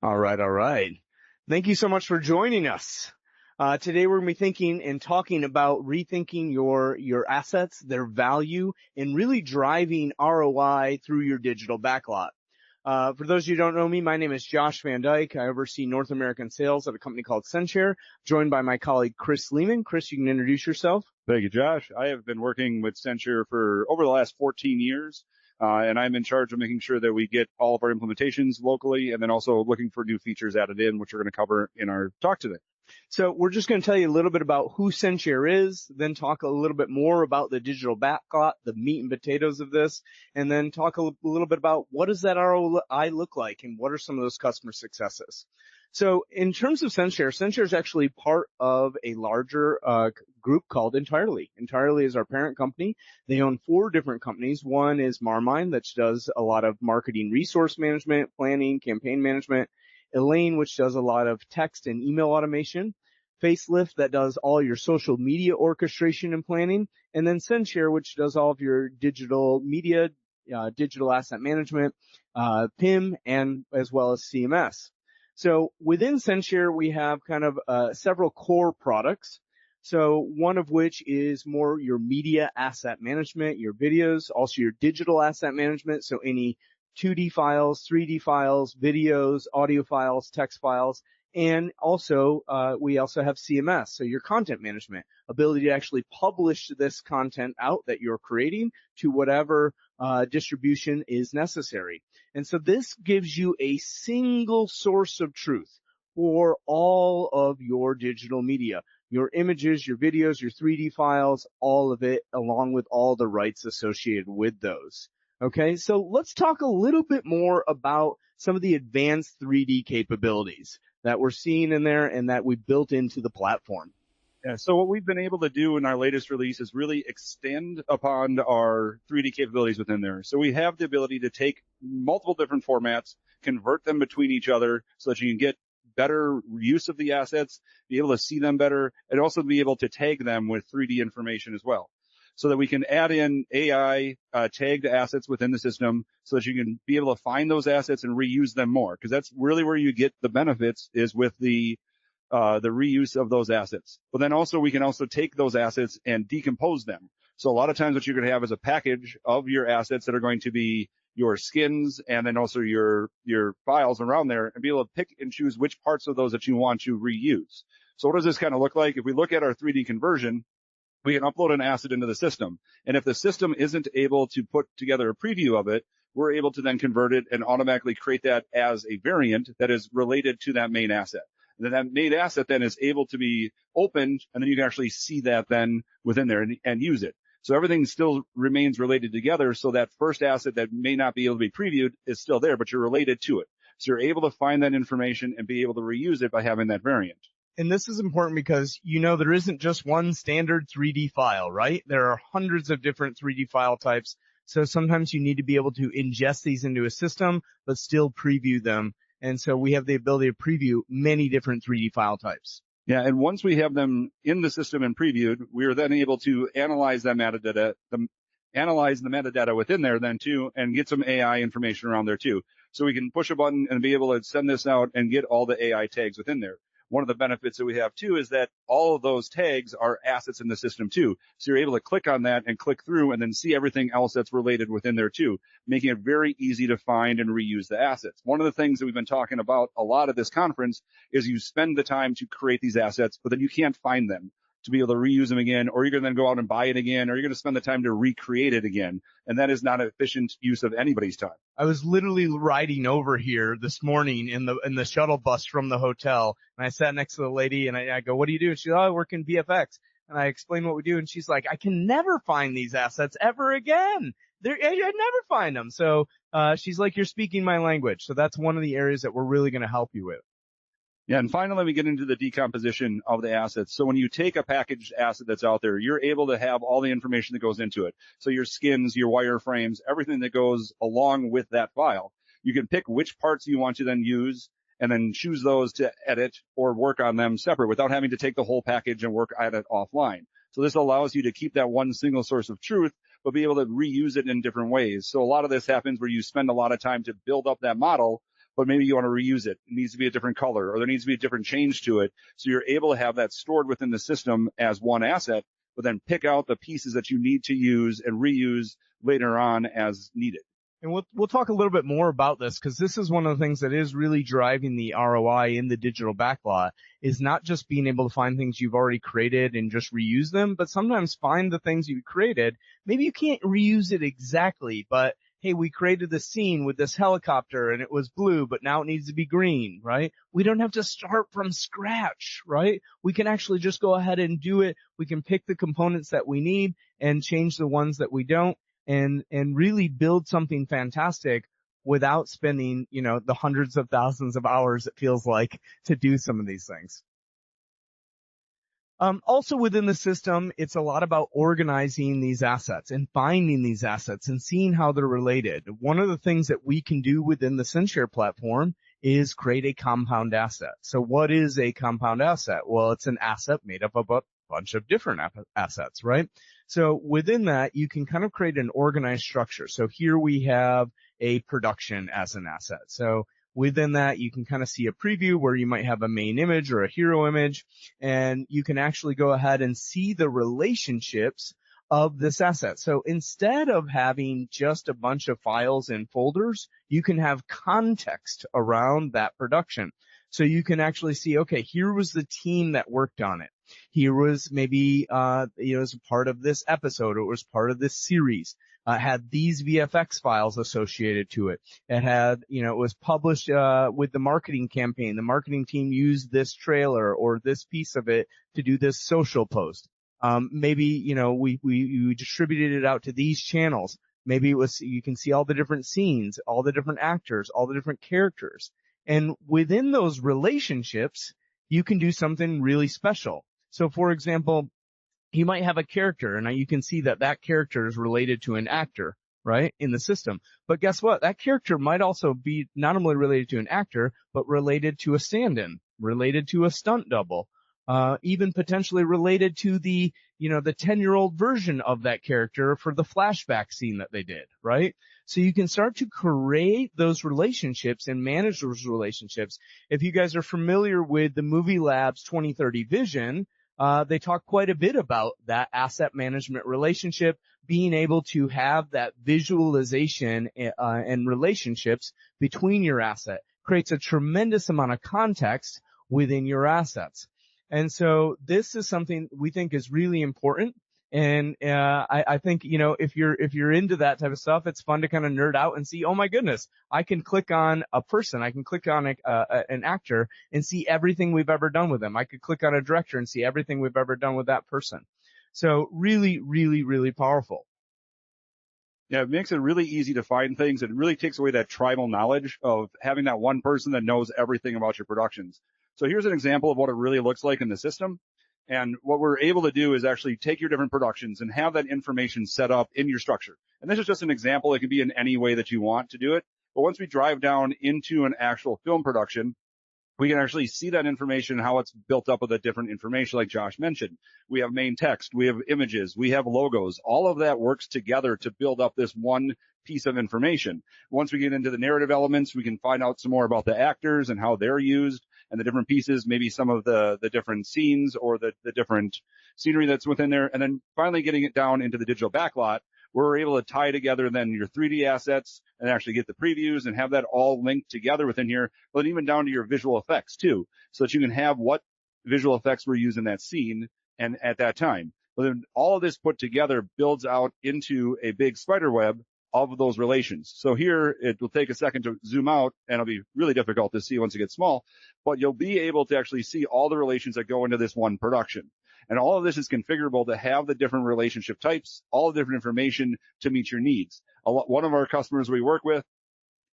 All right, all right. Thank you so much for joining us. Today we're going to be thinking and talking about rethinking your assets, their value, and really driving ROI through your digital backlot. For those of you who don't know me, my name is Josh Van Dyke. I oversee North American sales at a company called Censhare, joined by my colleague Chris Leaman. Chris, you can introduce yourself. Thank you, Josh. I have been working with Censhare for over the last 14 years. And I'm in charge of making sure that we get all of our implementations locally and then also looking for new features added in, which we're going to cover in our talk today. So we're just going to tell you a little bit about who Censhare is, then talk a little bit more about the digital backlot, the meat and potatoes of this, and then talk a little bit about what does that ROI look like and what are some of those customer successes. So in terms of Censhare, Censhare is actually part of a larger group called Entirely. Entirely is our parent company. They own 4 different companies. One is Marmine, that does a lot of marketing resource management, planning, campaign management. Elaine, which does a lot of text and email automation. Facelift, that does all your social media orchestration and planning. And then Censhare, which does all of your digital media, digital asset management, PIM, and as well as CMS. So within Censhare, we have kind of several core products. So one of which is more your media asset management, your videos, also your digital asset management. So any 2D files, 3D files, videos, audio files, text files, and also we also have CMS, so your content management, ability to actually publish this content out that you're creating to whatever distribution is necessary. And so this gives you a single source of truth for all of your digital media, your images, your videos, your 3D files, all of it, along with all the rights associated with those. Okay, so let's talk a little bit more about some of the advanced 3D capabilities that we're seeing in there and that we built into the platform. Yeah, so what we've been able to do in our latest release is really extend upon our 3D capabilities within there. So we have the ability to take multiple different formats, convert them between each other so that you can get better use of the assets, be able to see them better, and also be able to tag them with 3D information as well, so that we can add in AI tagged assets within the system so that you can be able to find those assets and reuse them more. Because that's really where you get the benefits, is with the reuse of those assets. But then also we can also take those assets and decompose them. So a lot of times what you're going to have is a package of your assets that are going to be your skins and then also your files around there, and be able to pick and choose which parts of those that you want to reuse. So what does this kind of look like? If we look at our 3D conversion, we can upload an asset into the system. And if the system isn't able to put together a preview of it, we're able to then convert it and automatically create that as a variant that is related to that main asset. And then that main asset then is able to be opened, and then you can actually see that then within there and use it. So everything still remains related together. So that first asset that may not be able to be previewed is still there, but you're related to it. So you're able to find that information and be able to reuse it by having that variant. And this is important because, there isn't just one standard 3D file, right? There are hundreds of different 3D file types. So sometimes you need to be able to ingest these into a system, but still preview them. And so we have the ability to preview many different 3D file types. Yeah, and once we have them in the system and previewed, we are then able to analyze that metadata, analyze the metadata within there then too, and get some AI information around there too. So we can push a button and be able to send this out and get all the AI tags within there. One of the benefits that we have too is that all of those tags are assets in the system too. So you're able to click on that and click through and then see everything else that's related within there too, making it very easy to find and reuse the assets. One of the things that we've been talking about a lot at this conference is you spend the time to create these assets, but then you can't find them to be able to reuse them again, or you're going to then go out and buy it again, or you're going to spend the time to recreate it again. And that is not an efficient use of anybody's time. I was literally riding over here this morning in the shuttle bus from the hotel, and I sat next to the lady and I go, "What do you do?" And she's, "Oh, I work in VFX." And I explain what we do, and she's like, "I can never find these assets ever again. I'd never find them." So she's like, "You're speaking my language." So that's one of the areas that we're really going to help you with. Yeah, and finally, we get into the decomposition of the assets. So when you take a packaged asset that's out there, you're able to have all the information that goes into it. So your skins, your wireframes, everything that goes along with that file. You can pick which parts you want to then use and then choose those to edit or work on them separate without having to take the whole package and work at it offline. So this allows you to keep that one single source of truth, but be able to reuse it in different ways. So a lot of this happens where you spend a lot of time to build up that model, but maybe you want to reuse it. It needs to be a different color, or there needs to be a different change to it. So you're able to have that stored within the system as one asset, but then pick out the pieces that you need to use and reuse later on as needed. And we'll talk a little bit more about this, because this is one of the things that is really driving the ROI in the digital backlot, is not just being able to find things you've already created and just reuse them, but sometimes find the things you created. Maybe you can't reuse it exactly, but hey, we created this scene with this helicopter and it was blue, but now it needs to be green, right? We don't have to start from scratch, right? We can actually just go ahead and do it. We can pick the components that we need and change the ones that we don't, and really build something fantastic without spending, the hundreds of thousands of hours it feels like to do some of these things. Also within the system, it's a lot about organizing these assets and finding these assets and seeing how they're related. One of the things that we can do within the Censhare platform is create a compound asset. So what is a compound asset? Well, it's an asset made up of a bunch of different assets, right? So within that, you can kind of create an organized structure. So here we have a production as an asset. So within that, you can kind of see a preview where you might have a main image or a hero image, and you can actually go ahead and see the relationships of this asset. So instead of having just a bunch of files and folders, you can have context around that production. So you can actually see, okay, here was the team that worked on it. Here was maybe, as a part of this episode, or it was part of this series. Had these VFX files associated to it. It had, it was published with the marketing campaign. The marketing team used this trailer or this piece of it to do this social post. Maybe, we distributed it out to these channels. Maybe it was, you can see all the different scenes, all the different actors, all the different characters. And within those relationships, you can do something really special. So for example, you might have a character, and you can see that that character is related to an actor, right, in the system. But guess what? That character might also be not only related to an actor, but related to a stand-in, related to a stunt double, even potentially related to the 10-year-old version of that character for the flashback scene that they did, right? So you can start to create those relationships and manage those relationships. If you guys are familiar with the Movie Labs 2030 vision, they talk quite a bit about that asset management relationship, being able to have that visualization and relationships between your asset creates a tremendous amount of context within your assets. And so this is something we think is really important. And I think, if you're into that type of stuff, it's fun to kind of nerd out and see, oh my goodness, I can click on a person, I can click on an actor and see everything we've ever done with them. I could click on a director and see everything we've ever done with that person. So really, really, really powerful. Yeah, it makes it really easy to find things. It really takes away that tribal knowledge of having that one person that knows everything about your productions. So here's an example of what it really looks like in the system. And what we're able to do is actually take your different productions and have that information set up in your structure. And this is just an example. It can be in any way that you want to do it. But once we drive down into an actual film production, we can actually see that information, how it's built up with the different information like Josh mentioned. We have main text, we have images, we have logos. All of that works together to build up this one piece of information. Once we get into the narrative elements, we can find out some more about the actors and how they're used and the different pieces, maybe some of the different scenes or the different scenery that's within there. And then finally getting it down into the digital backlot, we're able to tie together then your 3D assets and actually get the previews and have that all linked together within here, but even down to your visual effects too, so that you can have what visual effects were used in that scene and at that time. But then all of this put together builds out into a big spider web of those relations. So here it will take a second to zoom out and it'll be really difficult to see once it gets small, but you'll be able to actually see all the relations that go into this one production. And all of this is configurable to have the different relationship types, all the different information to meet your needs. One of our customers we work with,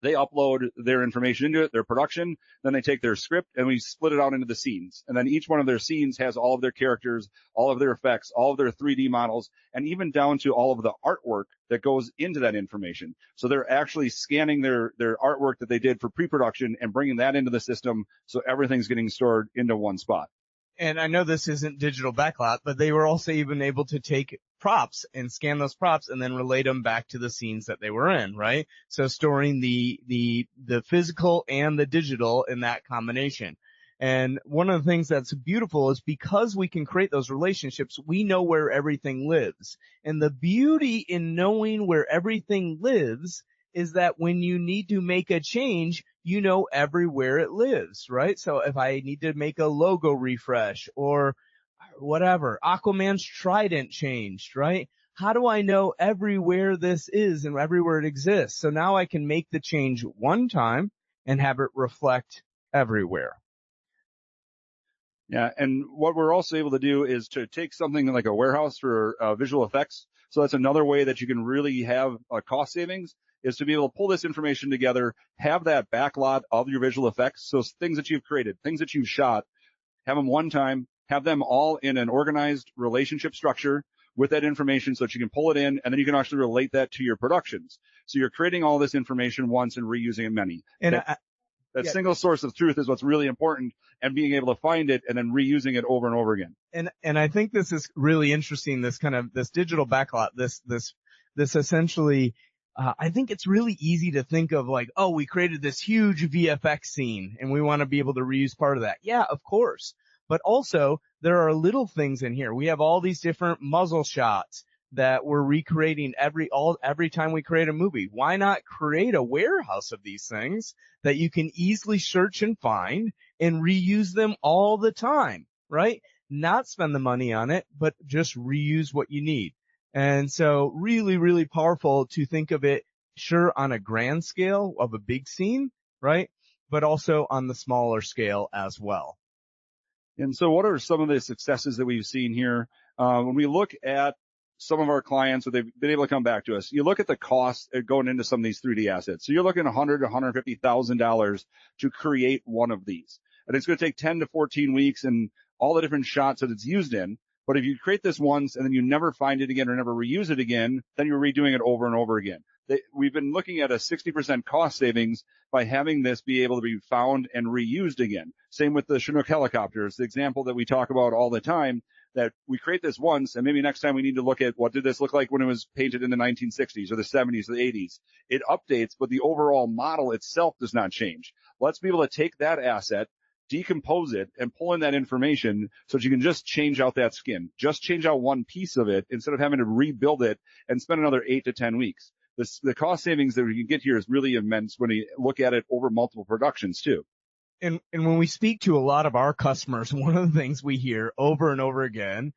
they upload their information into it, their production, then they take their script and we split it out into the scenes. And then each one of their scenes has all of their characters, all of their effects, all of their 3D models, and even down to all of the artwork that goes into that information. So they're actually scanning their artwork that they did for pre-production and bringing that into the system so everything's getting stored into one spot. And I know this isn't digital backlot, but they were also even able to take props and scan those props and then relate them back to the scenes that they were in, right? So storing the physical and the digital in that combination. And one of the things that's beautiful is because we can create those relationships, we know where everything lives. And the beauty in knowing where everything lives is that when you need to make a change, you know everywhere it lives, right? So if I need to make a logo refresh or whatever, Aquaman's trident changed, right? How do I know everywhere this is and everywhere it exists? So now I can make the change one time and have it reflect everywhere. Yeah, and what we're also able to do is to take something like a warehouse for visual effects. So that's another way that you can really have cost savings, is to be able to pull this information together, have that backlot of your visual effects. So things that you've created, things that you've shot, have them one time, have them all in an organized relationship structure with that information so that you can pull it in, and then you can actually relate that to your productions. So you're creating all this information once and reusing it many. And that single source of truth is what's really important, and being able to find it and then reusing it over and over again. And I think this is really interesting, this digital backlot, this essentially, I think it's really easy to think of like, oh, we created this huge VFX scene and we want to be able to reuse part of that. Yeah, of course. But also there are little things in here. We have all these different muzzle shots that we're recreating every time we create a movie. Why not create a warehouse of these things that you can easily search and find and reuse them all the time, right? Not spend the money on it, but just reuse what you need. And so really, really powerful to think of it, sure, on a grand scale of a big scene, right? But also on the smaller scale as well. And so what are some of the successes that we've seen here? When we look at some of our clients, or they've been able to come back to us, you look at the cost going into some of these 3D assets. So you're looking at $100,000 to $150,000 to create one of these. And it's going to take 10 to 14 weeks and all the different shots that it's used in. But if you create this once and then you never find it again or never reuse it again, then you're redoing it over and over again. We've been looking at a 60% cost savings by having this be able to be found and reused again. Same with the Chinook helicopters, the example that we talk about all the time, that we create this once and maybe next time we need to look at what did this look like when it was painted in the 1960s or the 70s or the 80s. It updates, but the overall model itself does not change. Let's be able to take that asset, decompose it, and pull in that information so that you can just change out that skin. Just change out one piece of it instead of having to rebuild it and spend another 8 to 10 weeks. The cost savings that we can get here is really immense when you look at it over multiple productions too. And when we speak to a lot of our customers, one of the things we hear over and over again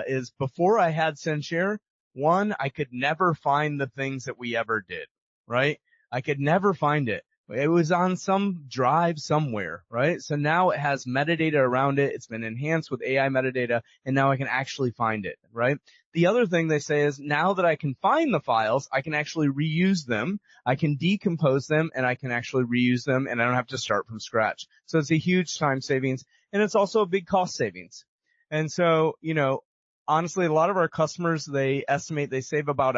is before I had Censhare, one, I could never find the things that we ever did, right? I could never find it. It was on some drive somewhere, right? So now it has metadata around it. It's been enhanced with AI metadata, and now I can actually find it, right? The other thing they say is now that I can find the files, I can actually reuse them. I can decompose them, and I can actually reuse them, and I don't have to start from scratch. So it's a huge time savings, and it's also a big cost savings. And so, honestly, a lot of our customers, they estimate they save about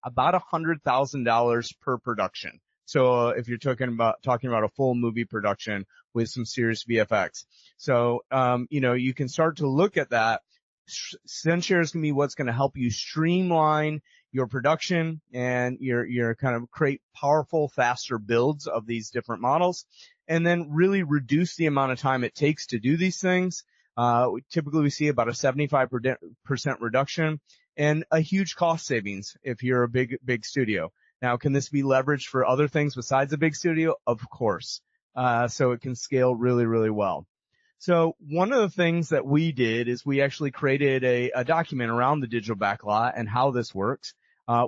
$100,000 per production. So if you're talking about a full movie production with some serious VFX. So, you can start to look at that. Censhare is going to be what's going to help you streamline your production and your kind of create powerful, faster builds of these different models, and then really reduce the amount of time it takes to do these things. Typically we see about a 75% reduction and a huge cost savings if you're a big studio. Now, can this be leveraged for other things besides a big studio? Of course. So it can scale really, really well. So one of the things that we did is we actually created a document around the digital backlot and how this works.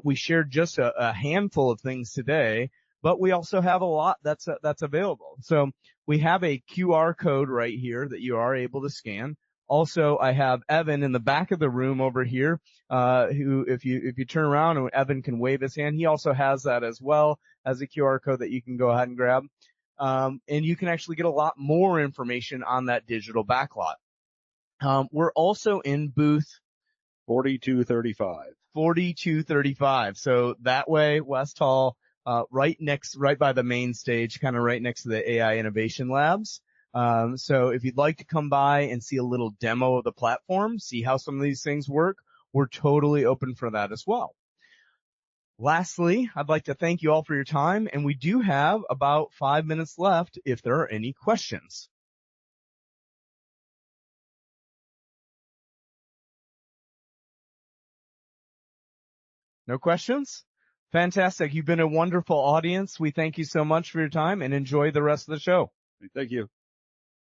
We shared just a handful of things today, but we also have a lot that's available. So we have a QR code right here that you are able to scan. Also, I have Evan in the back of the room over here, who, if you turn around and Evan can wave his hand, he also has that as well as a QR code that you can go ahead and grab. And you can actually get a lot more information on that digital backlot. We're also in booth 4235. So that way, West Hall, right by the main stage, kind of right next to the AI Innovation Labs. So if you'd like to come by and see a little demo of the platform, see how some of these things work, we're totally open for that as well. Lastly, I'd like to thank you all for your time, and we do have about 5 minutes left if there are any questions. No questions? Fantastic. You've been a wonderful audience. We thank you so much for your time and enjoy the rest of the show. Thank you.